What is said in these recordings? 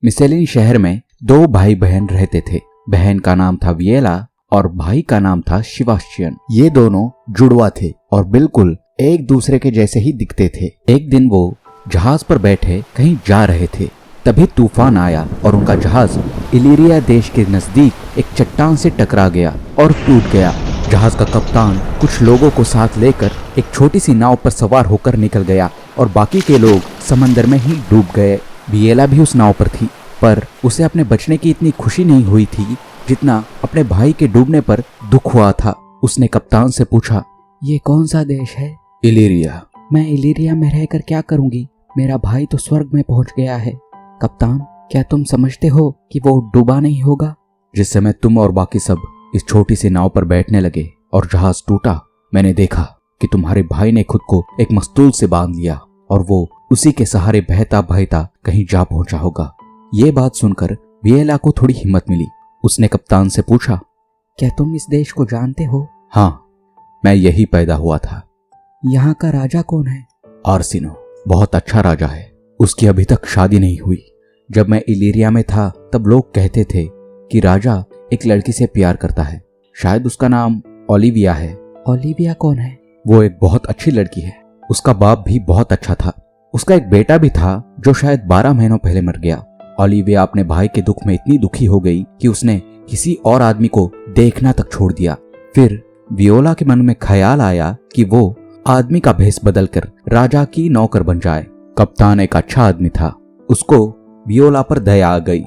मिसेलिन शहर में दो भाई बहन रहते थे। बहन का नाम था विएला और भाई का नाम था सेबास्टियन। ये दोनों जुड़वा थे और बिल्कुल एक दूसरे के जैसे ही दिखते थे। एक दिन वो जहाज पर बैठे कहीं जा रहे थे, तभी तूफान आया और उनका जहाज इलीरिया देश के नजदीक एक चट्टान से टकरा गया और टूट गया। जहाज का कप्तान कुछ लोगों को साथ लेकर एक छोटी सी नाव पर सवार होकर निकल गया और बाकी के लोग समंदर में ही डूब गए। विएला भी उस नाव पर थी, पर उसे अपने बचने की इतनी खुशी नहीं हुई थी जितना अपने भाई के डूबने पर दुख हुआ था। उसने कप्तान से पूछा, ये कौन सा देश है? इलीरिया। मैं इलीरिया में रहकर क्या करूंगी? मेरा भाई तो स्वर्ग में पहुंच गया है। कप्तान, क्या तुम समझते हो कि वो डूबा नहीं होगा? जिस समय तुम और बाकी सब इस छोटी सी नाव पर बैठने लगे और जहाज टूटा, मैंने देखा कि तुम्हारे भाई ने खुद को एक मस्तूल से बांध लिया और वो उसी के सहारे बहता बहता कहीं जा पहुंचा होगा। ये बात सुनकर विएला को थोड़ी हिम्मत मिली। उसने कप्तान से पूछा, क्या तुम इस देश को जानते हो? हाँ, मैं यही पैदा हुआ था। यहाँ का राजा कौन है? आर्सिनो बहुत अच्छा राजा है। उसकी अभी तक शादी नहीं हुई। जब मैं इलीरिया में था तब लोग कहते थे कि राजा एक लड़की से प्यार करता है, शायद उसका नाम ओलिविया है। ओलिविया कौन है? वो एक बहुत अच्छी लड़की है। उसका बाप भी बहुत अच्छा था। उसका एक बेटा भी था जो शायद 12 महीनों पहले मर गया। ओलिविया अपने भाई के दुख में इतनी दुखी हो गई कि उसने किसी और आदमी को देखना तक छोड़ दिया। फिर विओला के मन में ख्याल आया कि वो आदमी का भेष बदलकर राजा की नौकर बन जाए। कप्तान एक अच्छा आदमी था, उसको विओला पर दया आ गई।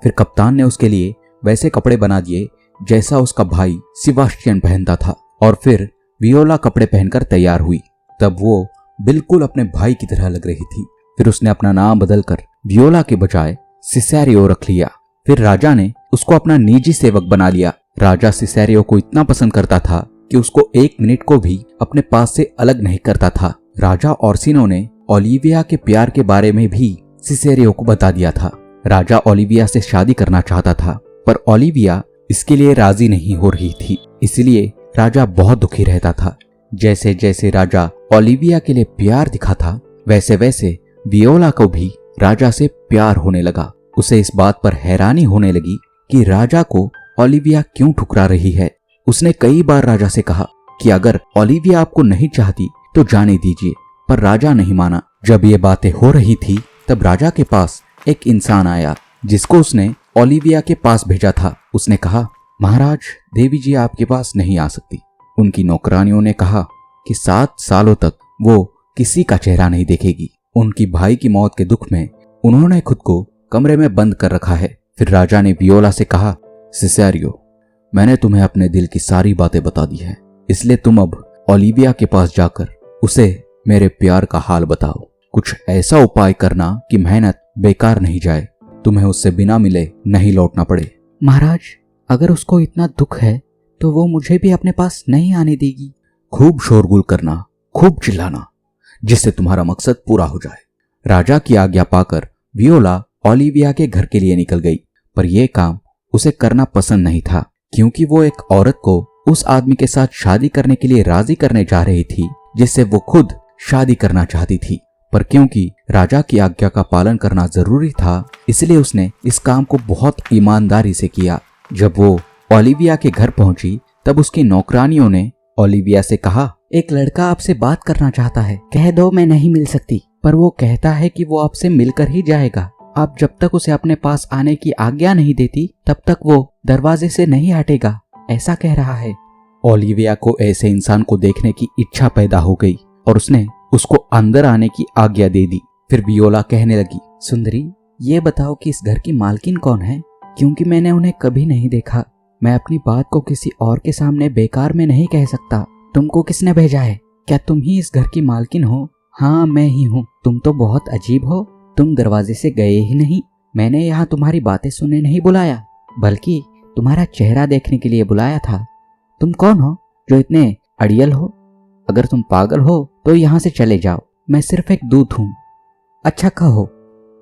फिर कप्तान ने उसके लिए वैसे कपड़े बना दिए जैसा उसका भाई सेबास्टियन पहनता था और फिर विओला कपड़े पहनकर तैयार हुई। तब वो बिल्कुल अपने भाई की तरह लग रही थी। फिर उसने अपना नाम बदलकर विओला के बजाय सिसेरियो रख लिया। फिर राजा ने उसको अपना निजी सेवक बना लिया। राजा सिसेरियो को इतना पसंद करता था कि उसको एक मिनट को भी अपने पास से अलग नहीं करता था। राजा ऑर्सिनो ने ओलिविया के प्यार के बारे में भी सिसेरियो को बता दिया था। राजा ओलिविया से शादी करना चाहता था, पर ओलिविया इसके लिए राजी नहीं हो रही थी। इसलिए राजा बहुत दुखी रहता था। जैसे जैसे राजा ओलिविया के लिए प्यार दिखा था, वैसे वैसे विओला को भी राजा से प्यार होने लगा। उसे इस बात पर हैरानी होने लगी कि राजा को ओलिविया क्यों ठुकरा रही है। उसने कई बार राजा से कहा कि अगर ओलिविया आपको नहीं चाहती तो जाने दीजिए, पर राजा नहीं माना। जब ये बातें हो रही थी तब राजा के पास एक इंसान आया जिसको उसने ओलिविया के पास भेजा था। उसने कहा, महाराज, देवी जी आपके पास नहीं आ सकती। उनकी नौकरानियों ने कहा कि 7 सालों तक वो किसी का चेहरा नहीं देखेगी। उनकी भाई की मौत के दुख में उन्होंने खुद को कमरे में बंद कर रखा है। फिर राजा ने विओला से कहा, सिसेरियो, मैंने तुम्हें अपने दिल की सारी बातें बता दी है, इसलिए तुम अब ओलिविया के पास जाकर उसे मेरे प्यार का हाल बताओ। कुछ ऐसा उपाय करना कि मेहनत बेकार नहीं जाए, तुम्हें उससे बिना मिले नहीं लौटना पड़े। महाराज, अगर उसको इतना दुख है तो वो मुझे भी अपने पास नहीं आने देगी। खूब शोरगुल करना, खूब चिल्लाना, जिससे तुम्हारा मकसद पूरा हो जाए। राजा की आज्ञा पाकर विओला ओलिविया के घर के लिए निकल गई, पर यह काम उसे करना पसंद नहीं था, क्योंकि वो एक औरत को उस आदमी के साथ शादी करने के लिए राजी करने जा रही थी जिससे वो खुद शादी करना चाहती थी। पर क्योंकि राजा की आज्ञा का पालन करना जरूरी था, इसलिए उसने इस काम को बहुत ईमानदारी से किया। जब वो ओलिविया के घर पहुंची तब उसकी नौकरानियों ने ओलिविया से कहा, एक लड़का आपसे बात करना चाहता है, कह दो मैं नहीं मिल सकती, पर वो कहता है कि वो आपसे मिलकर ही जाएगा। आप जब तक उसे अपने पास आने की आज्ञा नहीं देती तब तक वो दरवाजे से नहीं हटेगा, ऐसा कह रहा है। ओलिविया को ऐसे इंसान को देखने की इच्छा पैदा हो गई और उसने उसको अंदर आने की आज्ञा दे दी। फिर विओला कहने लगी, सुंदरी, ये बताओ कि इस घर की मालकिन कौन है, क्योंकि मैंने उन्हें कभी नहीं देखा। मैं अपनी बात को किसी और के सामने बेकार में नहीं कह सकता। तुमको किसने भेजा है? क्या तुम ही इस घर की मालकिन हो? हाँ, मैं ही हूँ। तुम तो बहुत अजीब हो, तुम दरवाजे से गए ही नहीं। मैंने यहाँ तुम्हारी बातें सुनने नहीं बुलाया, बल्कि तुम्हारा चेहरा देखने के लिए बुलाया था। तुम कौन हो जो इतने अड़ियल हो? अगर तुम पागल हो तो यहाँ से चले जाओ, मैं सिर्फ एक दूत हूँ। अच्छा कहो,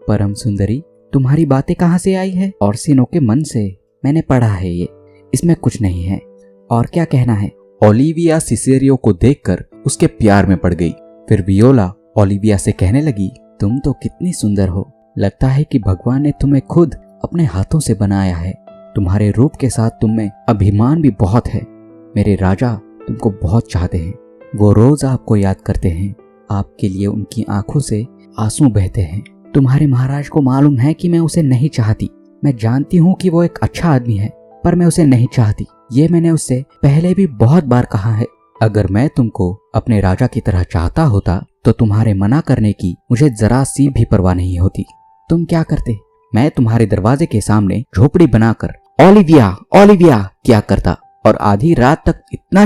परम सुंदरी, तुम्हारी बातें कहाँ से आई है? ऑर्सिनो के मन से। मैंने पढ़ा है ये, इसमें कुछ नहीं है। और क्या कहना है? ओलिविया सिसेरियो को देखकर उसके प्यार में पड़ गई। फिर विओला ओलिविया से कहने लगी, तुम तो कितनी सुंदर हो, लगता है कि भगवान ने तुम्हें खुद अपने हाथों से बनाया है। तुम्हारे रूप के साथ तुम में अभिमान भी बहुत है। मेरे राजा तुमको बहुत चाहते हैं। वो रोज आपको याद करते हैं। आपके लिए उनकी आंखों से आंसू बहते हैं। तुम्हारे महाराज को मालूम है कि मैं उसे नहीं चाहती। मैं जानती हूँ कि वो एक अच्छा आदमी है, पर मैं उसे नहीं चाहती। ये मैंने उससे पहले भी बहुत बार कहा है। अगर मैं तुमको अपने राजा की तरह चाहता होता तो तुम्हारे मना करने की मुझे जरा सी भी परवाह नहीं होती। तुम क्या करते? मैं तुम्हारे दरवाजे के सामने झोपड़ी बनाकर ओलिविया ओलिविया क्या करता और आधी रात तक इतना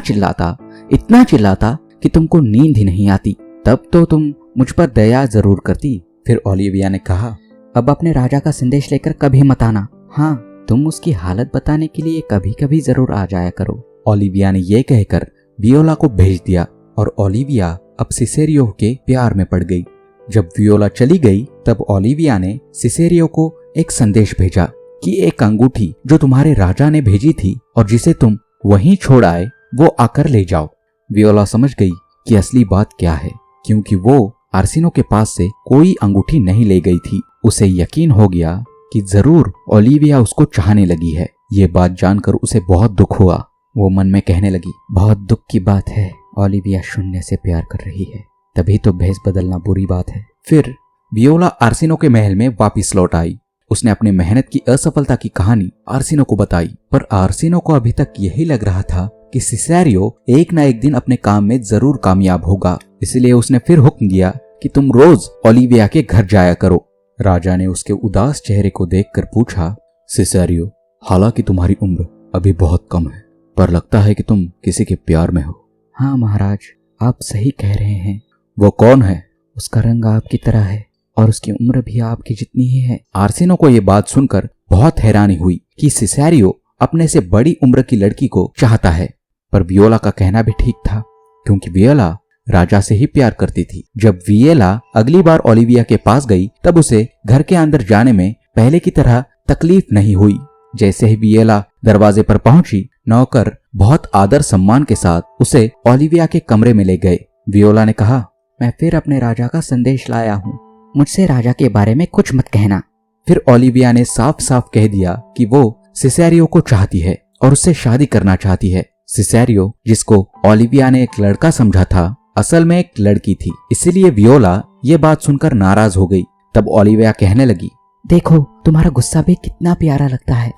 चिल्लाता कि तुमको नींद ही नहीं आती। तब तो तुम मुझ पर दया जरूर करती। फिर ओलिविया ने कहा, अब अपने राजा का संदेश लेकर कभी मत आना। हाँ, तुम उसकी हालत बताने के लिए कभी कभी जरूर आ जाया करो। ओलिविया ने यह कहकर वियोला को भेज दिया और ओलिविया अब सिसेरियो के प्यार में पड़ गई। जब वियोला चली गई तब ओलिविया ने सिसेरियो को एक संदेश भेजा कि एक अंगूठी जो तुम्हारे राजा ने भेजी थी और जिसे तुम वहीं छोड़ आए वो आकर ले जाओ। वियोला समझ गई कि असली बात क्या है, क्योंकि वो आर्सिनो के पास से कोई अंगूठी नहीं ले गई थी। उसे यकीन हो गया कि जरूर ओलिविया उसको चाहने लगी है। ये बात जानकर उसे बहुत दुख हुआ। वो मन में कहने लगी, बहुत दुख की बात है, ओलिविया शून्य से प्यार कर रही है, तभी तो भेष बदलना बुरी बात है। फिर वियोला आर्सिनो के महल में वापिस लौट आई। उसने अपनी मेहनत की असफलता की कहानी आर्सिनो को बताई, पर आर्सिनो को अभी तक यही लग रहा था कि सिसेरियो एक ना एक दिन अपने काम में जरूर कामयाब होगा। इसलिए उसने फिर हुक्म दिया कि तुम रोज ओलिविया के घर जाया करो। राजा ने उसके उदास चेहरे को देखकर पूछा, सिसेरियो, हालांकि तुम्हारी उम्र अभी बहुत कम है, पर लगता है कि तुम किसी के प्यार में हो। हाँ महाराज, आप सही कह रहे हैं। वो कौन है? उसका रंग आपकी तरह है और उसकी उम्र भी आपकी जितनी ही है। आर्सिनो को ये बात सुनकर बहुत हैरानी हुई कि सिसेरियो अपने से बड़ी उम्र की लड़की को चाहता है। पर वियोला का कहना भी ठीक था, क्योंकि वियोला राजा से ही प्यार करती थी। जब वियोला अगली बार ओलिविया के पास गई तब उसे घर के अंदर जाने में पहले की तरह तकलीफ नहीं हुई। जैसे ही वियोला दरवाजे पर पहुंची, नौकर बहुत आदर सम्मान के साथ उसे ओलिविया के कमरे में ले गए। वियोला ने कहा, मैं फिर अपने राजा का संदेश लाया हूँ, मुझसे राजा के बारे में कुछ मत कहना। फिर ओलिविया ने साफ साफ कह दिया कि वो सिसेरियो को चाहती है और उससे शादी करना चाहती है। सिसेरियो, जिसको ओलिविया ने एक लड़का समझा था, असल में एक लड़की थी। इसीलिए वियोला ये बात सुनकर नाराज हो गई। तब ओलिविया कहने लगी, देखो तुम्हारा गुस्सा भी कितना प्यारा लगता है।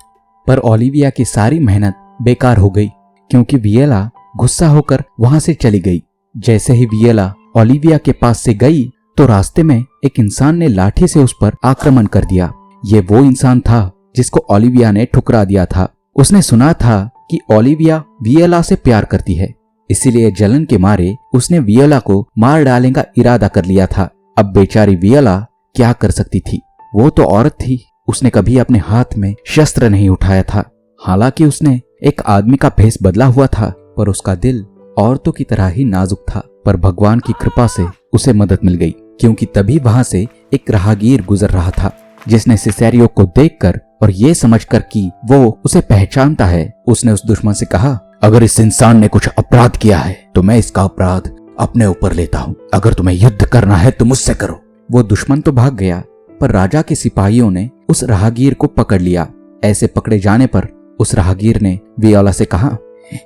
पर ओलिविया की सारी मेहनत बेकार हो गई, क्योंकि वियोला गुस्सा होकर वहां से चली गई। जैसे ही वियोला ओलिविया के पास से गई तो रास्ते में एक इंसान ने लाठी से उस पर आक्रमण कर दिया। ये वो इंसान था जिसको ओलिविया ने ठुकरा दिया था। उसने सुना था कि ओलिविया वियोला से प्यार करती है, इसीलिए जलन के मारे उसने वियोला को मार डालने का इरादा कर लिया था। अब बेचारी वियोला क्या कर सकती थी? वो तो औरत थी, उसने कभी अपने हाथ में शस्त्र नहीं उठाया था। हालांकि उसने एक आदमी का भेष बदला हुआ था, पर उसका दिल औरतों की तरह ही नाजुक था। पर भगवान की कृपा से उसे मदद मिल गई, क्योंकि तभी वहां से एक राहगीर गुजर रहा था, जिसने सिसेरियो को देखकर और ये समझकर कि वो उसे पहचानता है, उसने उस दुश्मन से कहा, अगर इस इंसान ने कुछ अपराध किया है तो मैं इसका अपराध अपने ऊपर लेता हूँ। अगर तुम्हें युद्ध करना है तो मुझसे करो। वो दुश्मन तो भाग गया, पर राजा के सिपाहियों ने उस राहगीर को पकड़ लिया। ऐसे पकड़े जाने पर उस राहगीर ने वियोला से कहा,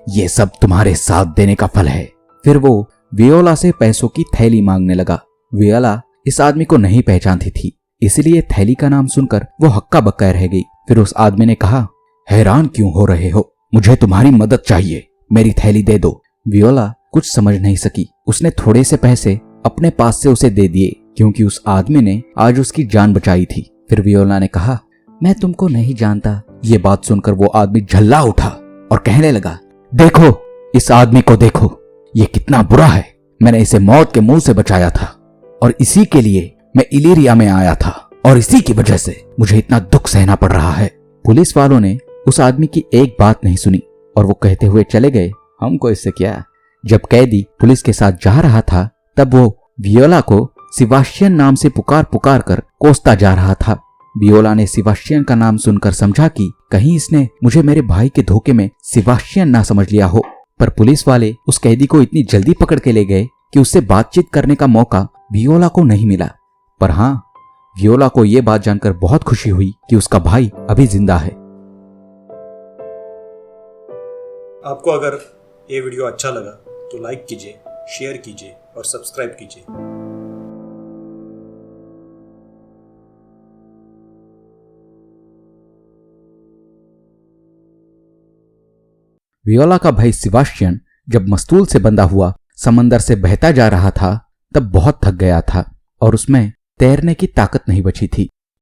ये सब तुम्हारे साथ देने का फल है। फिर वो वियोला से पैसों की थैली मांगने लगा। वियोला इस आदमी को नहीं पहचानती थी, इसलिए थैली का नाम सुनकर वो हक्का बक्का रह गई। फिर उस आदमी ने कहा, हैरान क्यों हो रहे हो? मुझे तुम्हारी मदद चाहिए, मेरी थैली दे दो। वियोला कुछ समझ नहीं सकी। उसने थोड़े से पैसे अपने पास से उसे दे दिए, क्योंकि उस आदमी ने आज उसकी जान बचाई थी। फिर वियोला ने कहा, मैं तुमको नहीं जानता। ये बात सुनकर वो आदमी झल्ला उठा और कहने लगा, देखो इस आदमी को देखो, ये कितना बुरा है। मैंने इसे मौत के मुंह से बचाया था और इसी के लिए मैं इलीरिया में आया था और इसी की वजह से मुझे इतना दुख सहना पड़ रहा है। पुलिस वालों ने उस आदमी की एक बात नहीं सुनी और वो कहते हुए चले गए, हमको इससे क्या। जब कैदी पुलिस के साथ जा रहा था तब वो वियोला को सिबास्टियन नाम से पुकार पुकार कर कोसता जा रहा था। वियोला ने सिबास्टियन का नाम सुनकर समझा कि कहीं इसने मुझे मेरे भाई के धोखे में सिबास्टियन ना समझ लिया हो। पर पुलिस वाले उस कैदी को इतनी जल्दी पकड़ के ले गए कि उससे बातचीत करने का मौका वियोला को नहीं मिला। पर हाँ, वियोला को यह बात जानकर बहुत खुशी हुई कि उसका भाई अभी जिंदा है। आपको अगर ये वीडियो अच्छा लगा तो लाइक कीजिए, शेयर कीजिए और सब्सक्राइब कीजिए। वियोला का भाई सेबास्टियन जब मस्तूल से बंधा हुआ समंदर से बहता जा रहा था तब बहुत थक गया था और उसमें तैरने की ताकत नहीं बची थी।